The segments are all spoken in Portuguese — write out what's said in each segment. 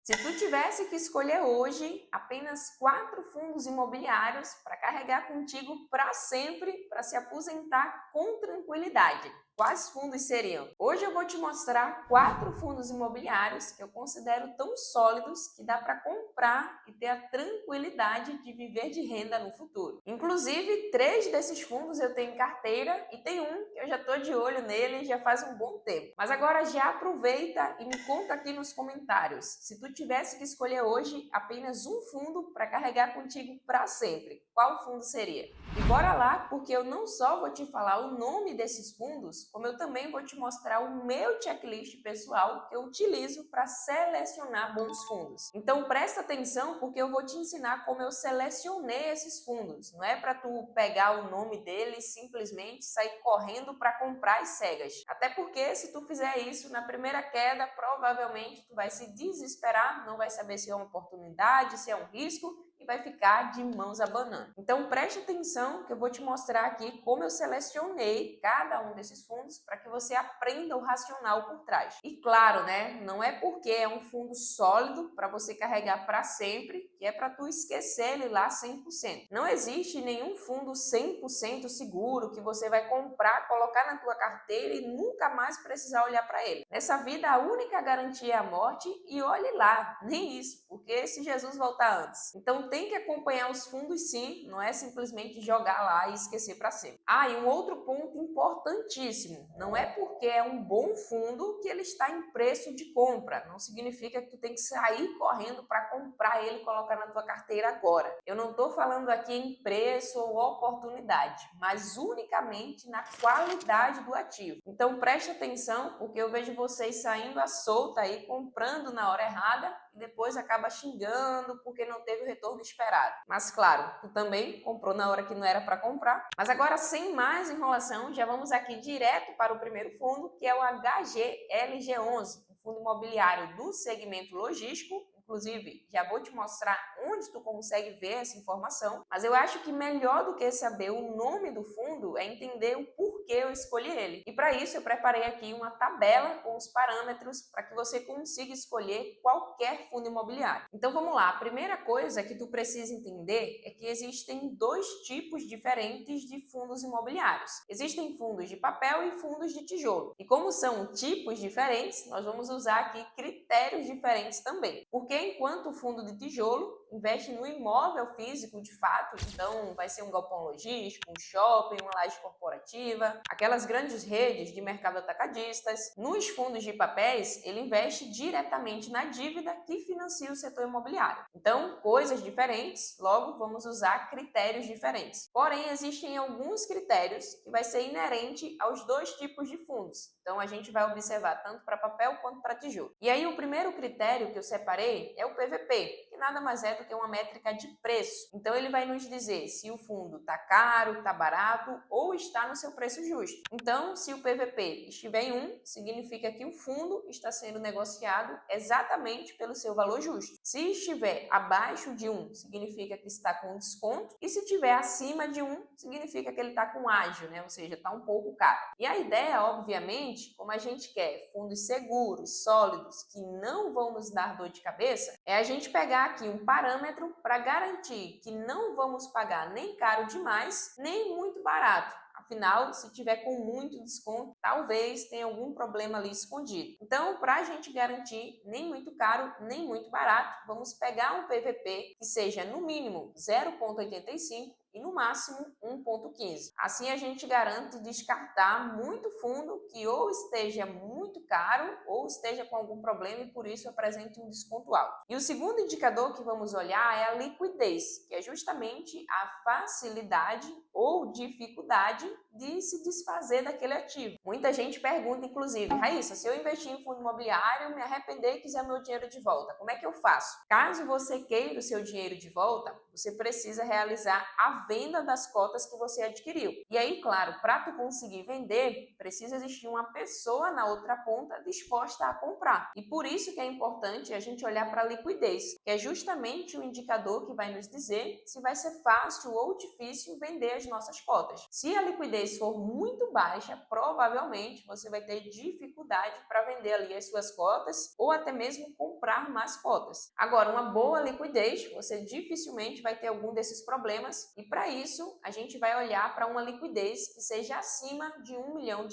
Se tu tivesse que escolher hoje apenas 4 fundos imobiliários para carregar contigo para sempre, para se aposentar com tranquilidade, quais fundos seriam? Hoje eu vou te mostrar 4 fundos imobiliários que eu considero tão sólidos que dá para comprar e ter a tranquilidade de viver de renda no futuro. Inclusive, 3 desses fundos eu tenho em carteira e tem um que eu já estou de olho nele já faz um bom tempo. Mas agora já aproveita e me conta aqui nos comentários, se tu tivesse que escolher hoje apenas um fundo para carregar contigo para sempre, qual fundo seria? E bora lá, porque eu não só vou te falar o nome desses fundos, como eu também vou te mostrar o meu checklist pessoal que eu utilizo para selecionar bons fundos. Então presta atenção, porque eu vou te ensinar como eu selecionei esses fundos. Não é para tu pegar o nome deles e simplesmente sair correndo para comprar as cegas. Até porque se tu fizer isso na primeira queda, provavelmente tu vai se desesperar, não vai saber se é uma oportunidade, se é um risco e vai ficar de mãos abanando. Então preste atenção que eu vou te mostrar aqui como eu selecionei cada um desses fundos para que você aprenda o racional por trás. E claro, né, não é porque é um fundo sólido para você carregar para sempre que é para tu esquecer ele lá 100%. Não existe nenhum fundo 100% seguro que você vai comprar, colocar na tua carteira e nunca mais precisar olhar para ele. Nessa vida a única garantia é a morte e olhe lá, nem isso, porque se Jesus voltar antes. Então tem que acompanhar os fundos sim, não é simplesmente jogar lá e esquecer para sempre. Ah, e um outro ponto importantíssimo, não é porque é um bom fundo que ele está em preço de compra, não significa que tu tem que sair correndo para comprar ele e colocar na tua carteira agora. Eu não estou falando aqui em preço ou oportunidade, mas unicamente na qualidade do ativo. Então preste atenção, porque eu vejo vocês saindo à solta aí, comprando na hora errada e depois acaba xingando porque não teve o retorno esperado. Mas claro, tu também comprou na hora que não era para comprar. Mas agora, sem mais enrolação, já vamos aqui direto para o primeiro fundo, que é o HGLG11, um fundo imobiliário do segmento logístico. Inclusive, já vou te mostrar onde tu consegue ver essa informação, mas eu acho que melhor do que saber o nome do fundo é entender o porquê eu escolhi ele. E para isso eu preparei aqui uma tabela com os parâmetros para que você consiga escolher qualquer fundo imobiliário. Então vamos lá, a primeira coisa que tu precisa entender é que existem dois tipos diferentes de fundos imobiliários. Existem fundos de papel e fundos de tijolo. E como são tipos diferentes, nós vamos usar aqui critérios diferentes também. Porque enquanto o fundo de tijolo investe no imóvel físico de fato, então vai ser um galpão logístico, um shopping, uma laje corporativa, aquelas grandes redes de mercado atacadistas. Nos fundos de papéis, ele investe diretamente na dívida que financia o setor imobiliário. Então, coisas diferentes, logo vamos usar critérios diferentes. Porém, existem alguns critérios que vai ser inerente aos dois tipos de fundos. Então, a gente vai observar tanto para papel quanto para tijolo. E aí, o primeiro critério que eu separei é o PVP, que nada mais é do que uma métrica de preço. Então, ele vai nos dizer se o fundo está caro, está barato ou está no seu preço justo. Então, se o PVP estiver em 1, significa que o fundo está sendo negociado exatamente pelo seu valor justo. Se estiver abaixo de 1, significa que está com desconto. E se estiver acima de 1, significa que ele está com ágio, né? Ou seja, está um pouco caro. E a ideia, obviamente, como a gente quer fundos seguros, sólidos, que não vão nos dar dor de cabeça, é a gente pegar aqui um parâmetro para garantir que não vamos pagar nem caro demais, nem muito barato. Afinal, se tiver com muito desconto, talvez tenha algum problema ali escondido. Então, para a gente garantir nem muito caro, nem muito barato, vamos pegar um PVP que seja no mínimo 0,85 e no máximo 1,15. Assim a gente garante descartar muito fundo que ou esteja muito caro ou esteja com algum problema e por isso apresente um desconto alto. E o segundo indicador que vamos olhar é a liquidez, que é justamente a facilidade ou dificuldade de se desfazer daquele ativo. Muita gente pergunta, inclusive, Raíssa, se eu investir em fundo imobiliário, me arrepender e quiser meu dinheiro de volta, como é que eu faço? Caso você queira o seu dinheiro de volta, você precisa realizar a a venda das cotas que você adquiriu. E aí, claro, para tu conseguir vender, precisa existir uma pessoa na outra ponta disposta a comprar. E por isso que é importante a gente olhar para a liquidez, que é justamente o indicador que vai nos dizer se vai ser fácil ou difícil vender as nossas cotas. Se a liquidez for muito baixa, provavelmente você vai ter dificuldade para vender ali as suas cotas ou até mesmo comprar mais cotas. Agora, uma boa liquidez, você dificilmente vai ter algum desses problemas e para isso a gente vai olhar para uma liquidez que seja acima de R$ 1 milhão.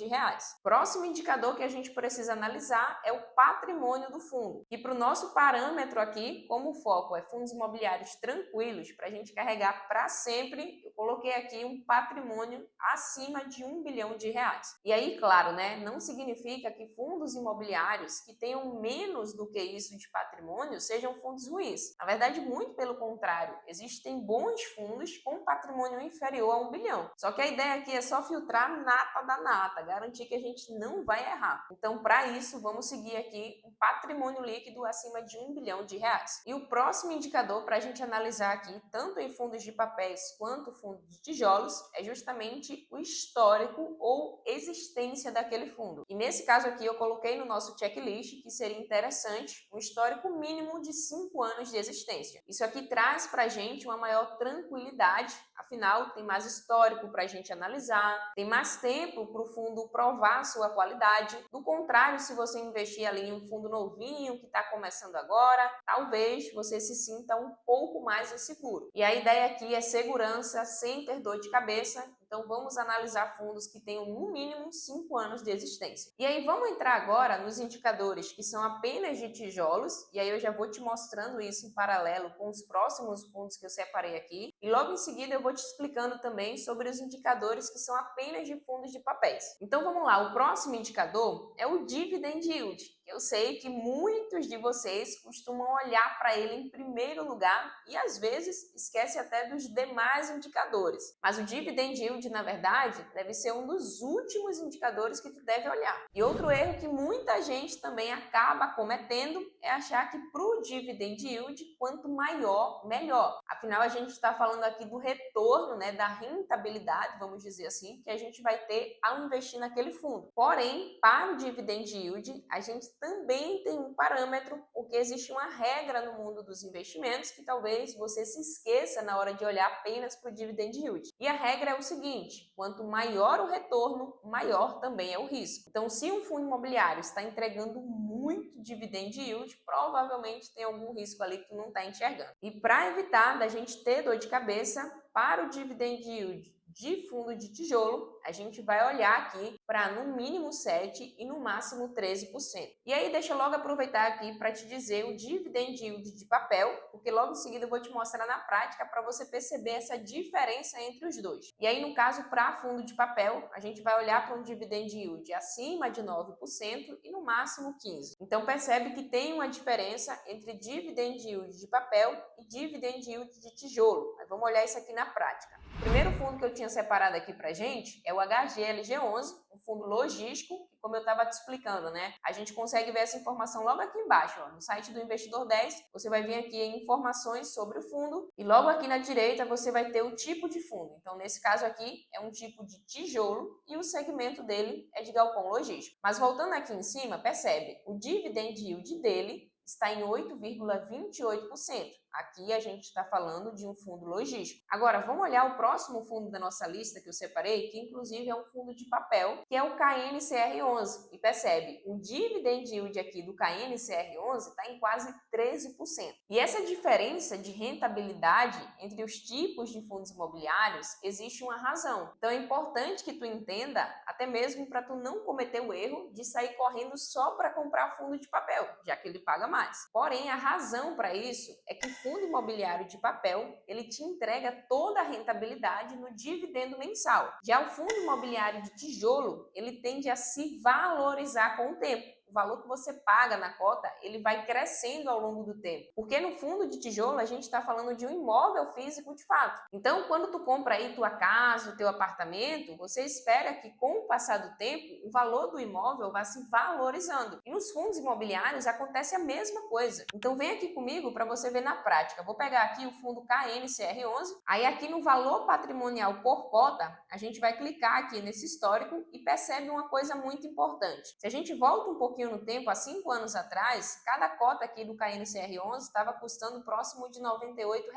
Próximo indicador que a gente precisa analisar é o patrimônio do fundo. E para o nosso parâmetro aqui, como o foco é fundos imobiliários tranquilos, para a gente carregar para sempre, eu coloquei aqui um patrimônio acima de R$ 1 bilhão. E aí, claro, né, não significa que fundos imobiliários que tenham menos do que isso de patrimônio sejam fundos ruins. Na verdade, muito pelo contrário, existem bons fundos com patrimônio inferior a R$ 1 bilhão. Só que a ideia aqui é só filtrar a nata da nata, garantir que a gente não vai errar. Então, para isso, vamos seguir aqui um patrimônio líquido acima de R$ 1 bilhão. E o próximo indicador para a gente analisar aqui, tanto em fundos de papéis quanto fundos de tijolos, é justamente o histórico ou existência daquele fundo. E nesse caso aqui eu coloquei no nosso checklist que seria interessante um histórico mínimo de 5 anos de existência. Isso aqui traz para a gente uma maior tranquilidade, afinal tem mais histórico para a gente analisar, tem mais tempo para o fundo provar sua qualidade. Do contrário, se você investir ali em um fundo novinho que está começando agora, talvez você se sinta um pouco mais inseguro. E a ideia aqui é segurança sem ter dor de cabeça. Então, vamos analisar fundos que tenham no mínimo 5 anos de existência. E aí, vamos entrar agora nos indicadores que são apenas de tijolos. E aí, eu já vou te mostrando isso em paralelo com os próximos fundos que eu separei aqui. E logo em seguida, eu vou te explicando também sobre os indicadores que são apenas de fundos de papéis. Então, vamos lá. O próximo indicador é o Dividend Yield. Eu sei que muitos de vocês costumam olhar para ele em primeiro lugar e às vezes esquece até dos demais indicadores. Mas o Dividend Yield, na verdade, deve ser um dos últimos indicadores que tu deve olhar. E outro erro que muita gente também acaba cometendo é achar que para o Dividend Yield, quanto maior, melhor. Afinal, a gente está falando aqui do retorno, né, da rentabilidade, vamos dizer assim, que a gente vai ter ao investir naquele fundo. Porém, para o Dividend Yield, a gente também tem um parâmetro, porque existe uma regra no mundo dos investimentos que talvez você se esqueça na hora de olhar apenas para o Dividend Yield. E a regra é o seguinte: quanto maior o retorno, maior também é o risco. Então, se um fundo imobiliário está entregando muito Dividend Yield, provavelmente tem algum risco ali que tu não está enxergando. E para evitar da gente ter dor de cabeça, para o Dividend Yield de fundo de tijolo, a gente vai olhar aqui para no mínimo 7% e no máximo 13%. E aí deixa eu logo aproveitar aqui para te dizer o Dividend Yield de papel, porque logo em seguida eu vou te mostrar na prática para você perceber essa diferença entre os dois. E aí no caso para fundo de papel, a gente vai olhar para um Dividend Yield acima de 9% e no máximo 15%. Então percebe que tem uma diferença entre Dividend Yield de papel e Dividend Yield de tijolo. Mas vamos olhar isso aqui na prática. O primeiro fundo que eu tinha separado aqui pra gente é o HGLG11, um fundo logístico, que como eu estava te explicando, né? A gente consegue ver essa informação logo aqui embaixo, ó, no site do Investidor 10, você vai vir aqui em informações sobre o fundo e logo aqui na direita você vai ter o tipo de fundo. Então, nesse caso aqui, é um tipo de tijolo e o segmento dele é de galpão logístico. Mas voltando aqui em cima, percebe, o dividend yield dele está em 8,28%. Aqui a gente está falando de um fundo logístico. Agora, vamos olhar o próximo fundo da nossa lista que eu separei, que inclusive é um fundo de papel, que é o KNCR11. E percebe, o dividend yield aqui do KNCR11 está em quase 13%. E essa diferença de rentabilidade entre os tipos de fundos imobiliários, existe uma razão. Então é importante que tu entenda, até mesmo para tu não cometer o erro de sair correndo só para comprar fundo de papel, já que ele paga mais. Porém, a razão para isso é que o fundo imobiliário de papel, ele te entrega toda a rentabilidade no dividendo mensal. Já o fundo imobiliário de tijolo, ele tende a se valorizar com o tempo. o valor que você paga na cota, ele vai crescendo ao longo do tempo. Porque no fundo de tijolo, a gente está falando de um imóvel físico de fato. Então, quando tu compra aí tua casa, o teu apartamento, você espera que com o passar do tempo, o valor do imóvel vá se valorizando. E nos fundos imobiliários acontece a mesma coisa. Então, vem aqui comigo para você ver na prática. Vou pegar aqui o fundo KNCR11, aí aqui no valor patrimonial por cota, a gente vai clicar aqui nesse histórico e percebe uma coisa muito importante. Se a gente volta um pouquinho no tempo, há 5 anos atrás, cada cota aqui do KNCR11 estava custando próximo de R$ 98.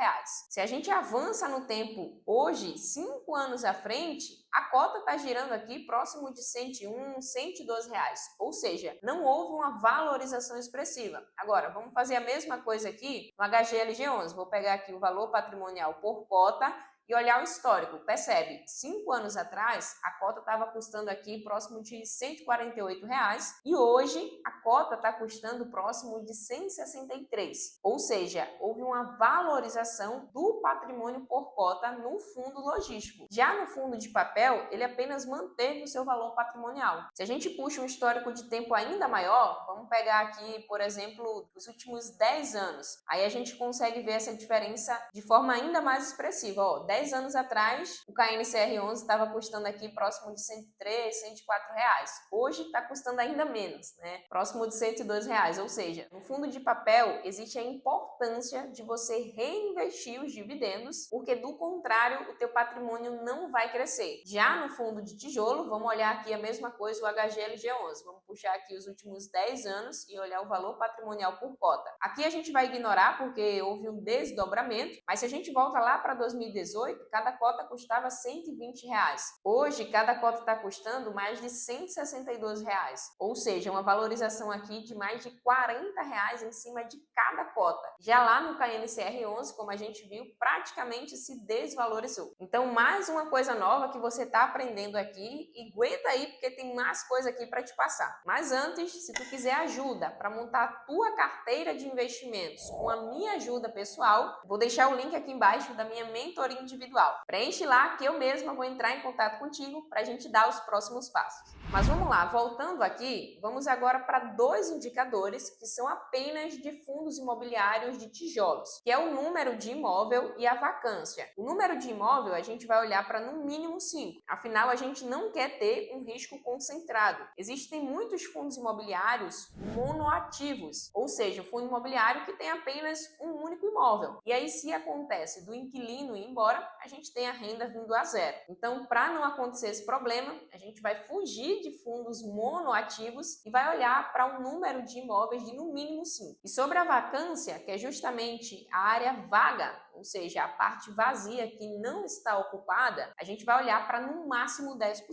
Se a gente avança no tempo hoje, 5 anos à frente, a cota está girando aqui próximo de 101, 102 reais. Ou seja, não houve uma valorização expressiva. Agora, vamos fazer a mesma coisa aqui no HGLG11. Vou pegar aqui o valor patrimonial por cota e olhar o histórico. Percebe, 5 anos atrás, a cota estava custando aqui próximo de R$ 148 reais, e hoje a cota está custando próximo de 163. Ou seja, houve uma valorização do patrimônio por cota no fundo logístico. Já no fundo de papel, ele apenas manteve o seu valor patrimonial. Se a gente puxa um histórico de tempo ainda maior, vamos pegar aqui, por exemplo, os últimos 10 anos. Aí a gente consegue ver essa diferença de forma ainda mais expressiva. 10 anos atrás, o KNCR11 estava custando aqui próximo de 103, 104 reais. Hoje está custando ainda menos, né? Próximo de 102 reais. Ou seja, no fundo de papel existe a importância de você reinvestir os dividendos, porque do contrário, o teu patrimônio não vai crescer. Já no fundo de tijolo, vamos olhar aqui a mesma coisa, o HGLG11. Vamos puxar aqui os últimos 10 anos e olhar o valor patrimonial por cota. Aqui a gente vai ignorar porque houve um desdobramento, mas se a gente volta lá para 2018, cada cota custava R$ 120 reais. Hoje, cada cota está custando mais de R$ 162 reais. Ou seja, uma valorização aqui de mais de R$ 40 reais em cima de cada cota. Já lá no KNCR11, como a gente viu, praticamente se desvalorizou. Então, mais uma coisa nova que você está aprendendo aqui, e aguenta aí porque tem mais coisa aqui para te passar. Mas antes, se tu quiser ajuda para montar a tua carteira de investimentos com a minha ajuda pessoal, vou deixar o link aqui embaixo da minha mentoria individual. Preenche lá que eu mesma vou entrar em contato contigo para a gente dar os próximos passos. Mas vamos lá, voltando aqui, vamos agora para 2 indicadores que são apenas de fundos imobiliários de tijolos, que é o número de imóvel e a vacância. O número de imóvel a gente vai olhar para no mínimo 5, afinal a gente não quer ter um risco concentrado. Existem muitos fundos imobiliários monoativos, ou seja, um fundo imobiliário que tem apenas um único imóvel. E aí se acontece do inquilino ir embora, a gente tem a renda vindo a zero. Então, para não acontecer esse problema, a gente vai fugir de fundos monoativos e vai olhar para um número de imóveis de no mínimo 5. E sobre a vacância, que é justamente a área vaga, ou seja, a parte vazia que não está ocupada, a gente vai olhar para no máximo 10%.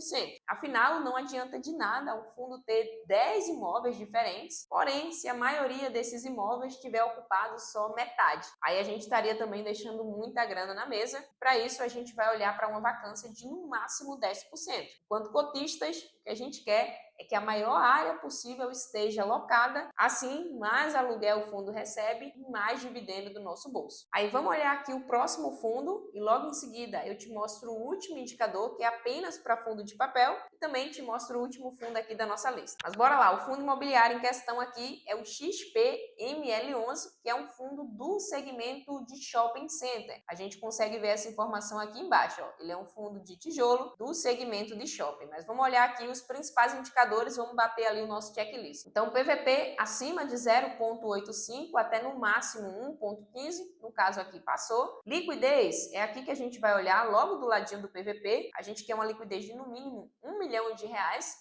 Afinal, não adianta de nada um fundo ter 10 imóveis diferentes, porém, se a maioria desses imóveis estiver ocupado só metade, aí a gente estaria também deixando muita grana na mesa. Para isso, a gente vai olhar para uma vacância de no máximo 10%. Enquanto cotistas, o que a gente quer é que a maior área possível esteja locada, assim mais aluguel o fundo recebe e mais dividendo do nosso bolso. Aí vamos olhar aqui o próximo fundo e logo em seguida eu te mostro o último indicador, que é apenas para fundo de papel, e também te mostro o último fundo aqui da nossa lista. Mas bora lá, o fundo imobiliário em questão aqui é o XPML11, que é um fundo do segmento de shopping center. A gente consegue ver essa informação aqui embaixo, ó. Ele é um fundo de tijolo do segmento de shopping. Mas vamos olhar aqui os principais indicadores, vamos bater ali o nosso checklist. Então, PVP acima de 0,85 até no máximo 1,15, no caso aqui passou. Liquidez é aqui que a gente vai olhar logo do ladinho do PVP. A gente quer uma liquidez de no mínimo R$ 1 milhão.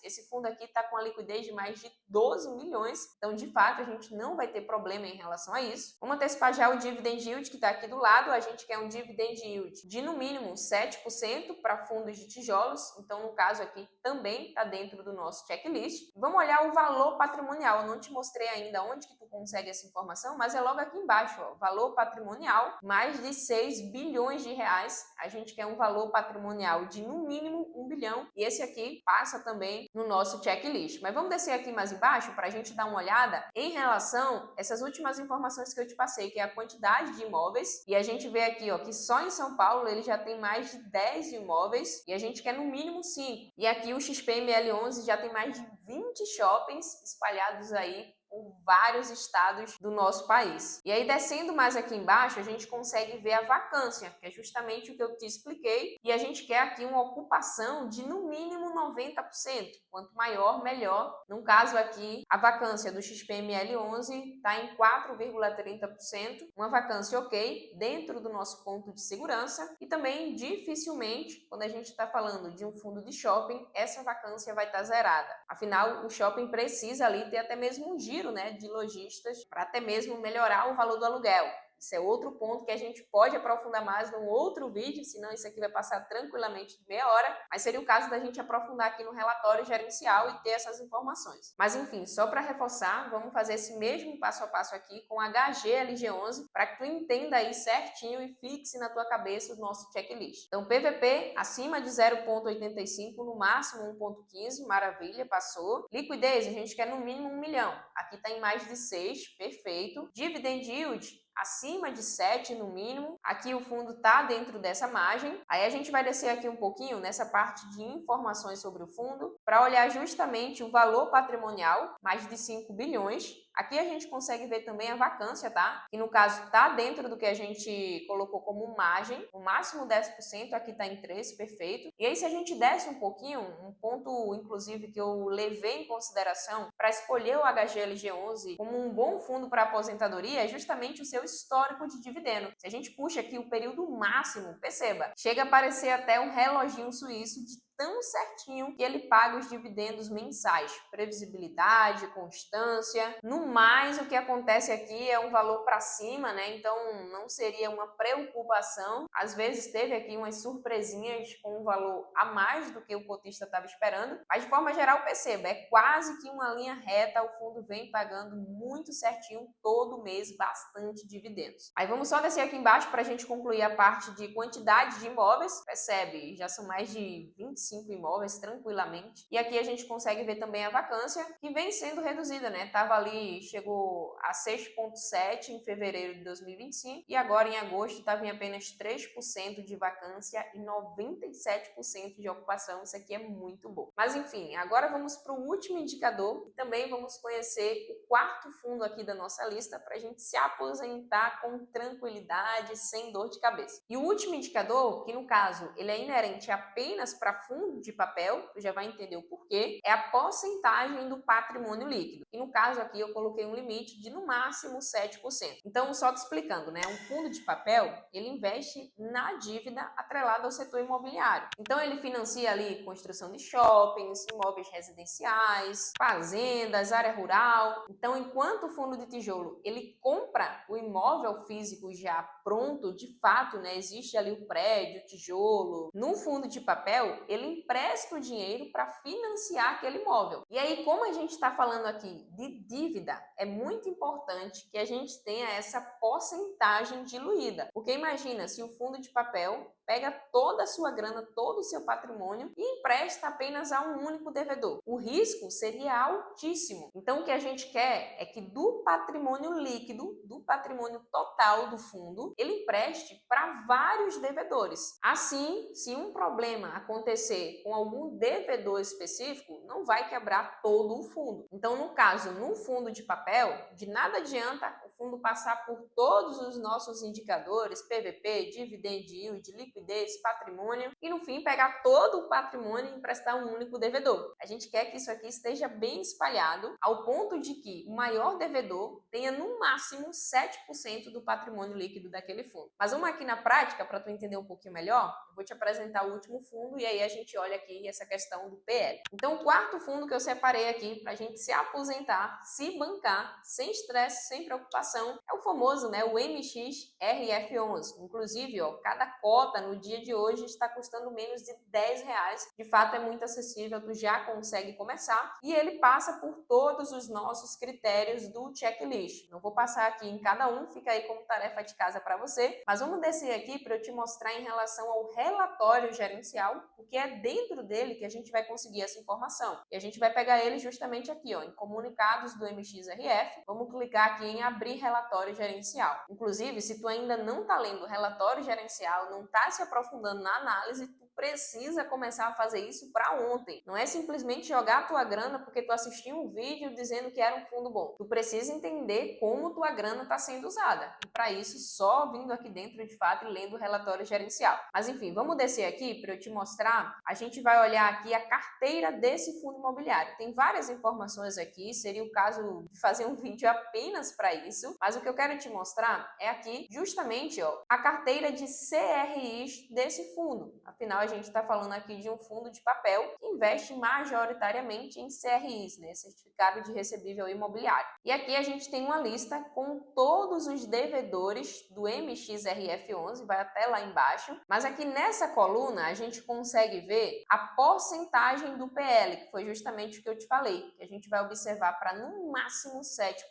Esse fundo aqui está com a liquidez de mais de 12 milhões. Então, de fato, a gente não vai ter problema em relação a isso. Vamos antecipar já o dividend yield que está aqui do lado. A gente quer um dividend yield de no mínimo 7% para fundos de tijolos. Então, no caso aqui, também está dentro do nosso checklist. Vamos olhar o valor patrimonial. Eu não te mostrei ainda onde que tu consegue essa informação, mas é logo aqui embaixo, ó. Valor patrimonial, mais de 6 bilhões de reais. A gente quer um valor patrimonial de no mínimo 1 bilhão, e esse aqui passa também no nosso checklist. Mas vamos descer aqui mais embaixo para a gente dar uma olhada em relação a essas últimas informações que eu te passei, que é a quantidade de imóveis, e a gente vê aqui, ó, que só em São Paulo ele já tem mais de 10 imóveis, e a gente quer no mínimo 5. E aqui o XPML11 já tem mais mais de 20 shoppings espalhados aí por vários estados do nosso país. E aí, descendo mais aqui embaixo, a gente consegue ver a vacância, que é justamente o que eu te expliquei, e a gente quer aqui uma ocupação de no mínimo 90%. Quanto maior, melhor. No caso aqui, a vacância do XPML11 está em 4,30%, uma vacância ok, dentro do nosso ponto de segurança, e também dificilmente, quando a gente está falando de um fundo de shopping, essa vacância vai estar zerada. Afinal, o shopping precisa ali ter até mesmo um giro, né, de lojistas para até mesmo melhorar o valor do aluguel. Isso é outro ponto que a gente pode aprofundar mais num outro vídeo, senão isso aqui vai passar tranquilamente de meia hora, mas seria o caso da gente aprofundar aqui no relatório gerencial e ter essas informações. Mas enfim, só para reforçar, vamos fazer esse mesmo passo a passo aqui com HGLG11 para que tu entenda aí certinho e fixe na tua cabeça o nosso checklist. Então, PVP acima de 0,85, no máximo 1,15, maravilha, passou. Liquidez, a gente quer no mínimo 1 milhão. Aqui está em mais de 6, perfeito. Dividend yield, acima de 7 no mínimo. Aqui o fundo está dentro dessa margem. Aí a gente vai descer aqui um pouquinho nessa parte de informações sobre o fundo para olhar justamente o valor patrimonial, mais de 5 bilhões. Aqui a gente consegue ver também a vacância, tá? Que no caso está dentro do que a gente colocou como margem, o máximo 10%, aqui está em 13%, perfeito. E aí se a gente desce um pouquinho, um ponto inclusive que eu levei em consideração para escolher o HGLG11 como um bom fundo para aposentadoria é justamente o seu histórico de dividendo. Se a gente puxa aqui o período máximo, perceba, chega a aparecer até um reloginho suíço de tão certinho que ele paga os dividendos mensais. Previsibilidade, constância. No mais, o que acontece aqui é um valor para cima, né? Então, não seria uma preocupação. Às vezes, teve aqui umas surpresinhas com um valor a mais do que o cotista estava esperando. Mas, de forma geral, perceba, é quase que uma linha reta. O fundo vem pagando muito certinho todo mês, bastante dividendos. Aí, vamos só descer aqui embaixo para a gente concluir a parte de quantidade de imóveis. Percebe? Já são mais de 25 imóveis tranquilamente. E aqui a gente consegue ver também a vacância, que vem sendo reduzida, né? Tava ali, chegou a 6,7 em fevereiro de 2025 e agora em agosto estava em apenas 3% de vacância e 97% de ocupação. Isso aqui é muito bom. Mas enfim, agora vamos para o último indicador e também vamos conhecer o quarto fundo aqui da nossa lista para a gente se aposentar com tranquilidade, sem dor de cabeça. E o último indicador, que no caso ele é inerente apenas para fundo de papel, tu já vai entender o porquê, é a porcentagem do patrimônio líquido. E no caso aqui eu coloquei um limite de no máximo 7%. Então, só te explicando, né? Um fundo de papel, ele investe na dívida atrelada ao setor imobiliário. Então, ele financia ali construção de shoppings, imóveis residenciais, fazendas, área rural. Então, enquanto o fundo de tijolo, ele compra o imóvel físico já pronto, de fato, né? Existe ali o prédio, o tijolo. No fundo de papel, ele empresta o dinheiro para financiar aquele imóvel. E aí, como a gente está falando aqui de dívida, é muito importante que a gente tenha essa porcentagem diluída. Porque imagina, se o fundo de papel pega toda a sua grana, todo o seu patrimônio e empresta apenas a um único devedor. O risco seria altíssimo. Então, o que a gente quer é que do patrimônio líquido, do patrimônio total do fundo, ele empreste para vários devedores. Assim, se um problema acontecer com algum devedor específico, não vai quebrar todo o fundo. Então, no caso, no fundo de papel, de nada adianta o fundo passar por todos os nossos indicadores, PVP, dividend yield, liquidez, patrimônio, e no fim pegar todo o patrimônio e emprestar um único devedor. A gente quer que isso aqui esteja bem espalhado, ao ponto de que o maior devedor tenha no máximo 7% do patrimônio líquido daquele fundo. Mas vamos aqui na prática, para tu entender um pouquinho melhor, eu vou te apresentar o último fundo e aí a gente olha aqui essa questão do PL. Então, o quarto fundo que eu separei aqui para a gente se aposentar, se bancar, sem estresse, sem preocupação, é o famoso, né, o MXRF11. Inclusive, ó, cada cota no dia de hoje está custando menos de R$10. De fato, é muito acessível, tu já consegue começar e ele passa por todos os nossos critérios do checklist. Não vou passar aqui em cada um, fica aí como tarefa de casa para você, mas vamos descer aqui para eu te mostrar em relação ao relatório gerencial, porque é dentro dele que a gente vai conseguir essa informação. E a gente vai pegar ele justamente aqui, ó, em comunicados do MXRF. Vamos clicar aqui em abrir relatório gerencial. Inclusive, se tu ainda não está lendo o relatório gerencial, não está se aprofundando na análise, tu precisa começar a fazer isso para ontem. Não é simplesmente jogar a tua grana porque tu assistiu um vídeo dizendo que era um fundo bom. Tu precisa entender como tua grana está sendo usada. E para isso, só vindo aqui dentro de fato e lendo o relatório gerencial. Mas enfim, vamos descer aqui para eu te mostrar. A gente vai olhar aqui a carteira desse fundo imobiliário. Tem várias informações aqui, seria o caso de fazer um vídeo apenas para isso, mas o que eu quero te mostrar é aqui justamente a carteira de CRIs desse fundo. Afinal, a gente está falando aqui de um fundo de papel que investe majoritariamente em CRIs, né? Certificado de Recebível Imobiliário. E aqui a gente tem uma lista com todos os devedores do MXRF11, vai até lá embaixo, mas aqui nessa coluna a gente consegue ver a porcentagem do PL, que foi justamente o que eu te falei, que a gente vai observar para no máximo 7%.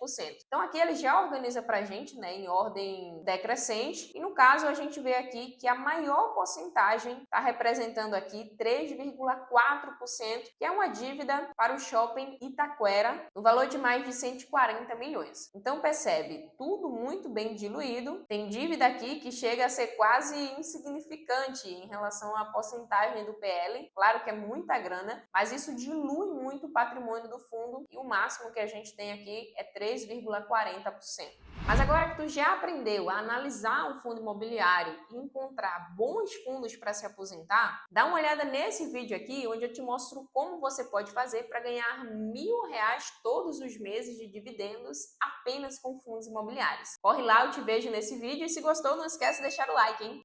Então aqui ele já organiza para a gente, né, em ordem decrescente, e no caso a gente vê aqui que a maior porcentagem está representando aqui 3,4%, que é uma dívida para o shopping Itaquera, no valor de mais de 140 milhões. Então percebe, tudo muito bem diluído, tem dívida aqui que chega a ser quase insignificante em relação à porcentagem do PL, claro que é muita grana, mas isso dilui muito o patrimônio do fundo e o máximo que a gente tem aqui é 3,40%. Mas agora que tu já aprendeu a analisar um fundo imobiliário e encontrar bons fundos para se aposentar, dá uma olhada nesse vídeo aqui onde eu te mostro como você pode fazer para ganhar R$1.000 todos os meses de dividendos apenas com fundos imobiliários. Corre lá, eu te vejo nesse vídeo e se gostou, não esquece de deixar o like, hein?